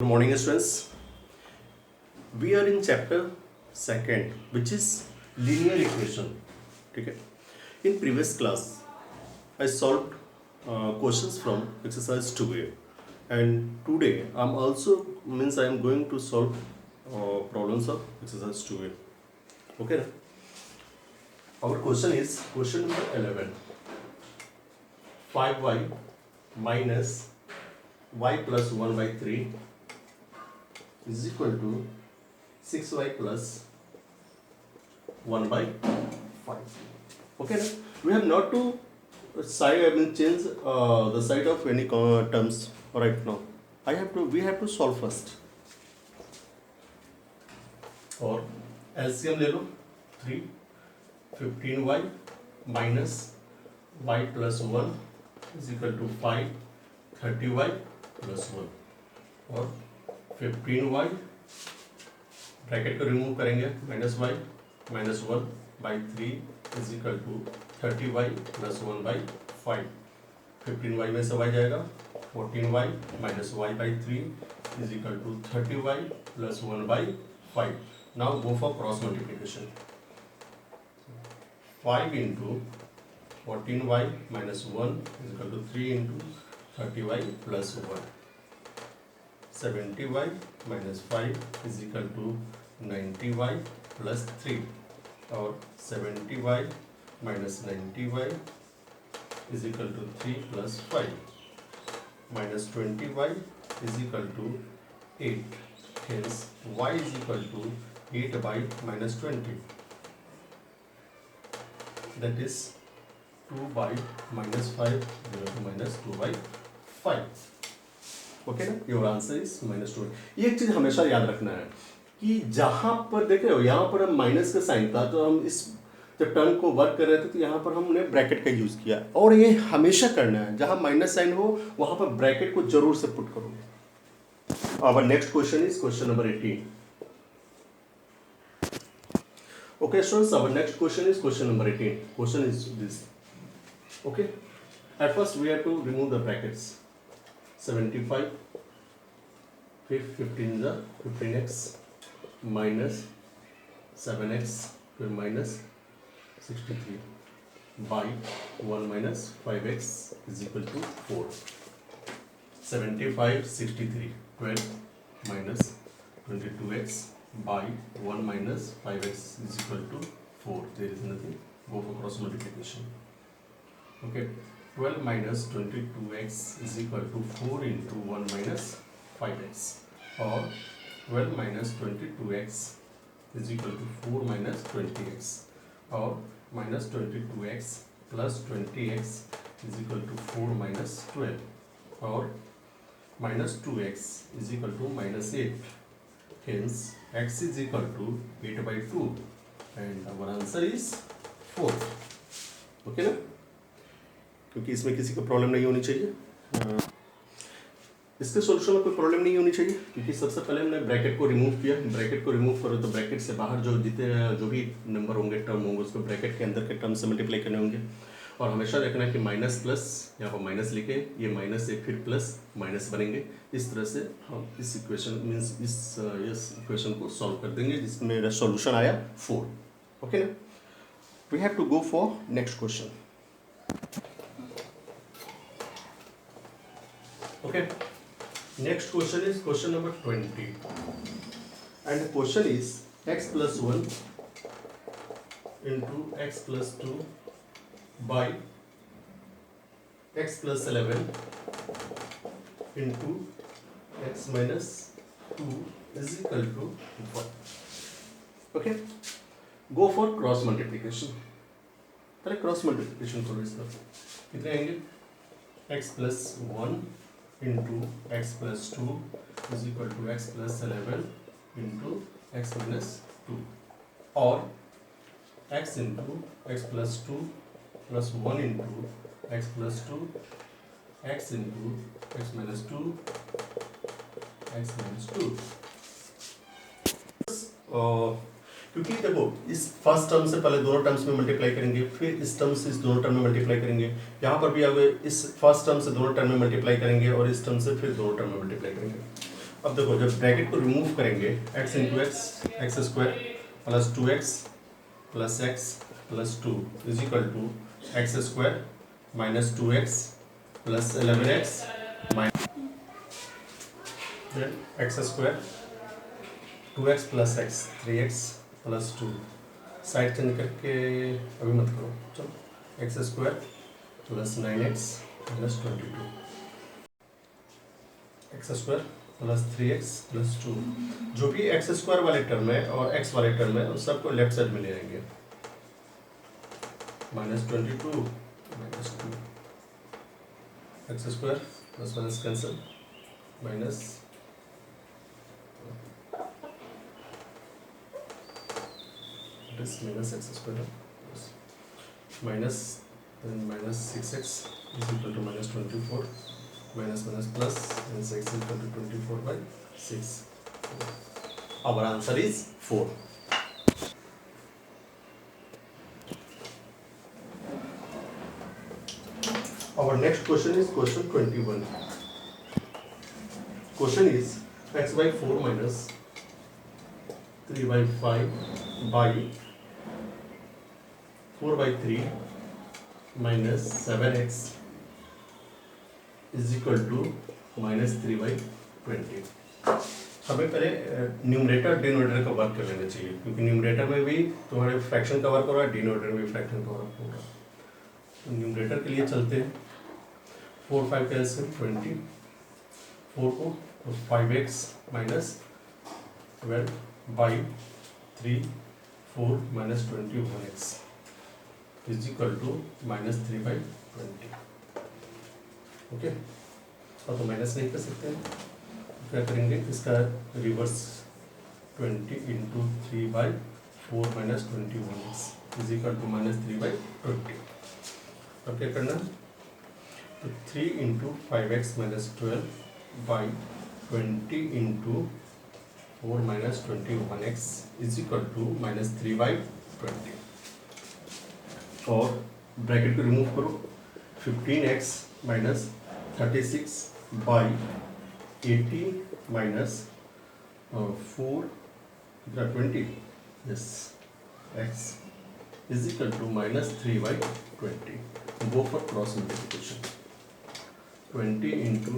Good morning, students. We are in chapter second, which is linear equation. Okay. In previous class, I solved questions from exercise 2A, and today I am going to solve problems of exercise 2A. Okay. Our question is question number 11. 5y minus y plus 1 by 3 is equal to 6y plus 1 by 5. Okay, we have not to change the side of any terms right now. We have to solve first. और LCM ले लो 3 15y minus y plus 1 is equal to 5 30y plus 1 और 15y bracket को remove करेंगे minus 1 by 3 is equal to 30y plus 1 by 5. 15y में से y जाएगा 14y minus y by 3 is equal to 30y plus 1 by 5. Now go for cross multiplication. 5 into 14y minus 1 is equal to 3 into 30y plus 1. 70y minus 5 is equal to 90y plus 3 और 70y minus 90y is equal to 3 plus 5 minus 20y is equal to 8. Hence y is equal to 8 by minus 20, that is 2 by minus 5 equal to minus 2 by 5. Okay ना, your answer is minus 2. ये एक चीज हमेशा याद रखना है कि जहां पर देख रहे हो यहाँ पर हम माइनस का साइन था, तो हम इस जब टर्म को वर्क कर रहे थे तो यहाँ पर हमने ब्रैकेट का यूज किया, और ये हमेशा करना है. जहां माइनस साइन हो वहां पर ब्रैकेट को जरूर से पुट करोगे. Our next question is question number 18. Okay students, our next question is question number 18. Question is this. Okay, at first we have to remove the brackets. 75 15 is 15x minus 7x फिर minus 63 by 1 minus 5x is equal to 4. 75 63 12 minus 22x by 1 minus 5x is equal to 4. There is nothing. Go for cross multiplication. Okay. 12 minus 22x is equal to 4 into 1 minus 5x, or 12 minus 22x is equal to 4 minus 20x, or minus 22x plus 20x is equal to 4 minus 12, or minus 2x is equal to minus 8. Hence x is equal to 8 by 2 and our answer is 4. Okay ना, क्योंकि इसमें किसी को problem नहीं होनी चाहिए. इसके solution में कोई प्रॉब्लम नहीं होनी चाहिए, क्योंकि सबसे पहले हमने ब्रैकेट को रिमूव किया. ब्रैकेट को रिमूव करो तो ब्रैकेट से बाहर जो भी नंबर होंगे, टर्म होंगे, उसको ब्रैकेट के अंदर के टर्म से मल्टीप्लाई करने होंगे. और हमेशा देखना है कि माइनस प्लस, यहाँ पर माइनस लिखे, ये माइनस से फिर प्लस माइनस बनेंगे. इस तरह से हम इस इक्वेशन मीन्स इस इक्वेशन को सॉल्व कर देंगे, जिसमें मेरा सॉल्यूशन आया 4. ओके ना, we have to go for next question. Okay, next question is question number 20, and the question is x plus 1 into x plus 2 by x plus 11 into x minus 2 is equal to 1. Okay, go for cross multiplication. पहले cross multiplication करो. इसका कितने आएंगे? x plus 1 into x plus 2 is equal to x plus 11 into x minus 2, or x into x plus 2 plus 1 into x plus 2 x into x minus 2 x minus 2. क्योंकि देखो इस first term से पहले दोनों टर्म्स में multiply करेंगे, फिर इस टर्म से इस दोनों टर्म में मल्टीप्लाई करेंगे, यहाँ पर भी अब इस फर्स्ट टर्म से दोनों टर्म में मल्टीप्लाई करेंगे और इस टर्म से फिर दोनों टर्म में मल्टीप्लाई करेंगे. अब देखो जब ब्रैकेट को रिमूव करेंगे x into x square plus 2x plus x plus 2 is equal to x square minus 2x plus 11x minus x square 2x plus x 3x plus 2 side change करके अभी मत करो, चलो x square plus 9x plus 22 x square plus 3x plus 2 जो भी x square वाले term है और एक्स वाले टर्म है उस सबको लेफ्ट साइड में ले आएंगे -22 -2 x square plus minus cancel minus minus x square minus then minus 6x is equal to minus 24 minus minus plus minus x is equal to 24 by 6. Our answer is 4. Our next question is question 21. Question is x by 4 minus 3 by 5 by 4 by 3 minus 7x is equal to minus 3 by 20. हमें पहले numerator denominator का work कर लेना चाहिए क्योंकि numerator में भी तुम्हारे फ्रैक्शन का वर्क हो रहा है, डिनोमिनेटर में भी फ्रैक्शन का वर्क होगा। तो न्यूमरेटर के लिए चलते हैं 4 5 कैंसिल 20 4 को तो 5x minus 12 by 3 4 minus 21x is equal to minus 3 by 20. Okay, और तो माइनस नहीं कर सकते हैं, क्या करेंगे इसका reverse 20 into 3 by 4 minus 21x is equal to minus 3 by 20. अब क्या करना तो 3 into 5x minus 12 by 20 into 4 minus 21x is equal to minus 3 by 20. और ब्रैकेट को रिमूव करो 15x minus 36 by 18 minus 4 20 yes x is equal to minus 3 by 20. Go for cross multiplication 20 into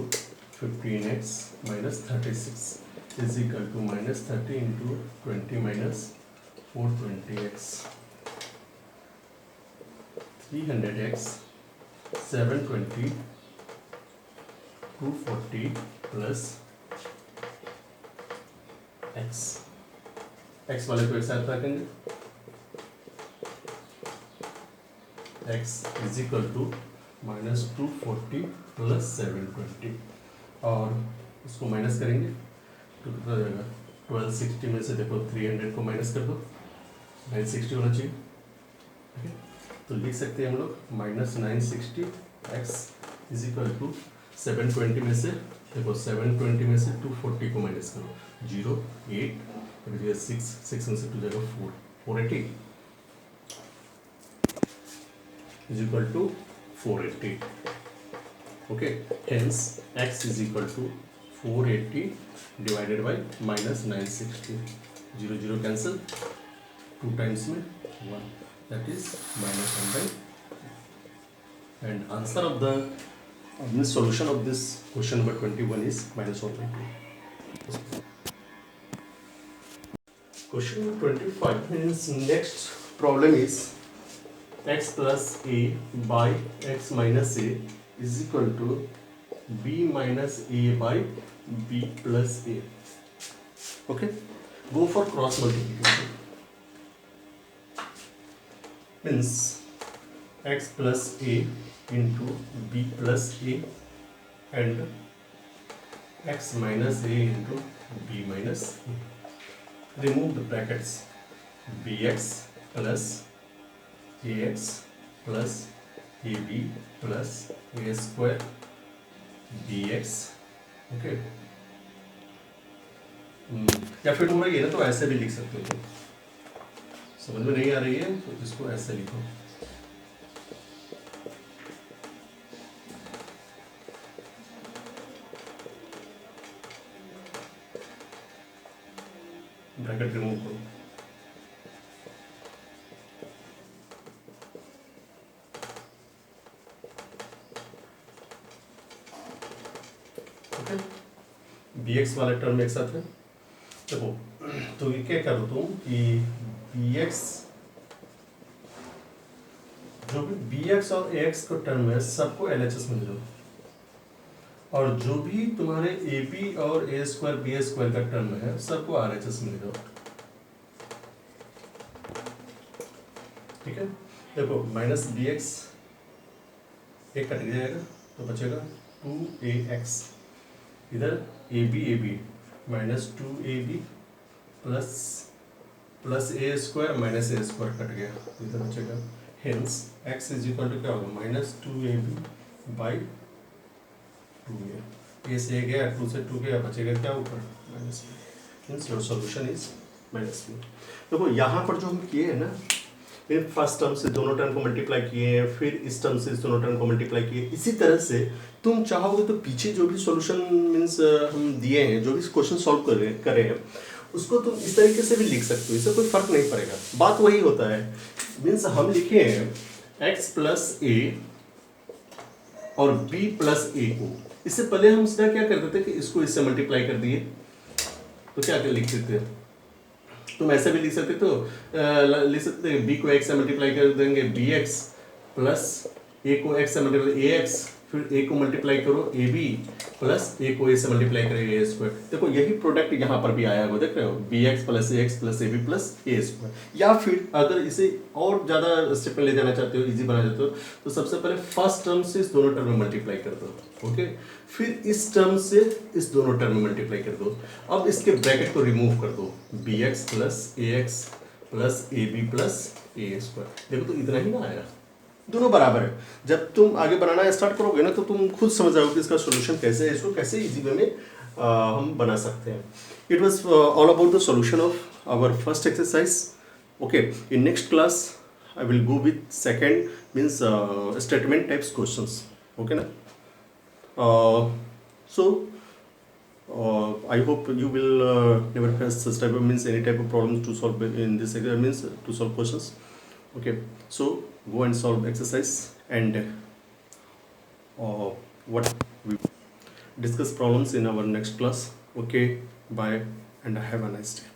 15x minus 36 is equal to minus 30 into 20 minus 420x 300x 720 240 plus x वाले को एक साथ रखेंगे x is equal to minus 240 plus 720 और उसको minus करेंगे तो कितना जाएगा 1260 में से देखो 300 को माइनस कर दो 960 होना चाहिए. ठीक है, तो लिख सकते हैं हम लोग minus 960 x is equal to 720 में से देखो 720 में से 240 को माइनस करो 0 8 6 में से 2 जाएगा 480 is equal to 480. Okay, hence x is equal to 480 divided by minus 960 0 0 cancel 2 times में 1 that is minus 1 by. And answer of the solution of this question number 21 is minus 1 by 2. Question number 25 means next problem is x plus a by x minus a is equal to b minus a by b plus a. Okay, go for cross multiplication. Means x plus a into b plus a and x minus a into b minus a. Remove the brackets bx plus ax plus ab plus a square bx. Okay, या फिर तुम ये ना तो ऐसे भी लिख सकते हो, समझ में नहीं आ रही है तो इसको ऐसे लिखो ब्रैकेट रिमूव करो। ओके, बी एक्स वाले टर्म एक साथ है। देखो तो ये क्या करो तुम कि बी एक्स, जो भी बी एक्स और ए एक्स का टर्म है सबको एल एच एस में ले लो, और जो भी तुम्हारे ए बी और ए स्क्वायर बी ए स्क्वायर का टर्म है सबको आर एच एस में ले लो। ठीक है, देखो माइनस बी एक्स एक कट जाएगा तो बचेगा 2ax, इधर a b minus 2ab plus a square minus a square cut गया, इधर बचेगा। Hence x is equal to क्या होगा, माइनस 2ab बाई 2a। ए से ए गया, 2 से 2 गया, बचेगा क्या ऊपर, minus b। Means your solution is minus b। देखो यहाँ पर जो हम किए हैं ना, फिर फर्स्ट टर्म से दोनों टर्म को मल्टीप्लाई किए, फिर इस टर्म से इस दोनों टर्म को मल्टीप्लाई किए। इसी तरह से तुम चाहोगे तो पीछे जो भी सॉल्यूशन मीन्स हम दिए हैं, जो भी क्वेश्चन सॉल्व करे हैं, उसको तुम इस तरीके से भी लिख सकते हो, इससे कोई फर्क नहीं पड़ेगा। बात वही होता है, मीन्स हम लिखे हैं x प्लस ए और b प्लस ए को। इससे पहले हम सीधा क्या करते थे कि इसको इससे मल्टीप्लाई कर दिए, तो क्या लिख सकते थे, तुम ऐसे भी लिख सकते तो लिख सकते बी को x से मल्टीप्लाई कर देंगे बी एक्स, प्लस ए को x से मल्टीप्लाई ए एक्स, फिर ए को मल्टीप्लाई करो ए बी, प्लस ए को ए से मल्टीप्लाई करेंगे ए स्क्वायर। देखो यही प्रोडक्ट यहाँ पर भी आया होगा, देख रहे हो, b x plus a x plus a b plus a square. या फिर अगर इसे और ज़्यादा स्टेप में ले जाना चाहते हो, इजी बना चाहते हो, तो सबसे पहले फर्स्ट टर्म से इस दोनों टर्म में मल्टीप्लाई कर दो। ओके, फिर इस टर्म से इस दोनों टर्म में मल्टीप्लाई कर दो। अब इसके ब्रैकेट को रिमूव कर दो, b x plus a x plus a b plus a square. देखो तो इतना ही ना आया, दोनों बराबर है। जब तुम आगे बनाना स्टार्ट करोगे ना, तो तुम खुद समझ जाओगे कि इसका सॉल्यूशन कैसे है, इसको कैसे इजी वे में हम बना सकते हैं। It was all about the solution of our first exercise. Okay, in next class I will go with second means statement types questions. Okay ना, so I hope you will never face such type of means any type of problems to solve in this exam, means to solve questions. Okay, so go and solve exercise, and what we discuss problems in our next class. Okay, bye and have a nice day.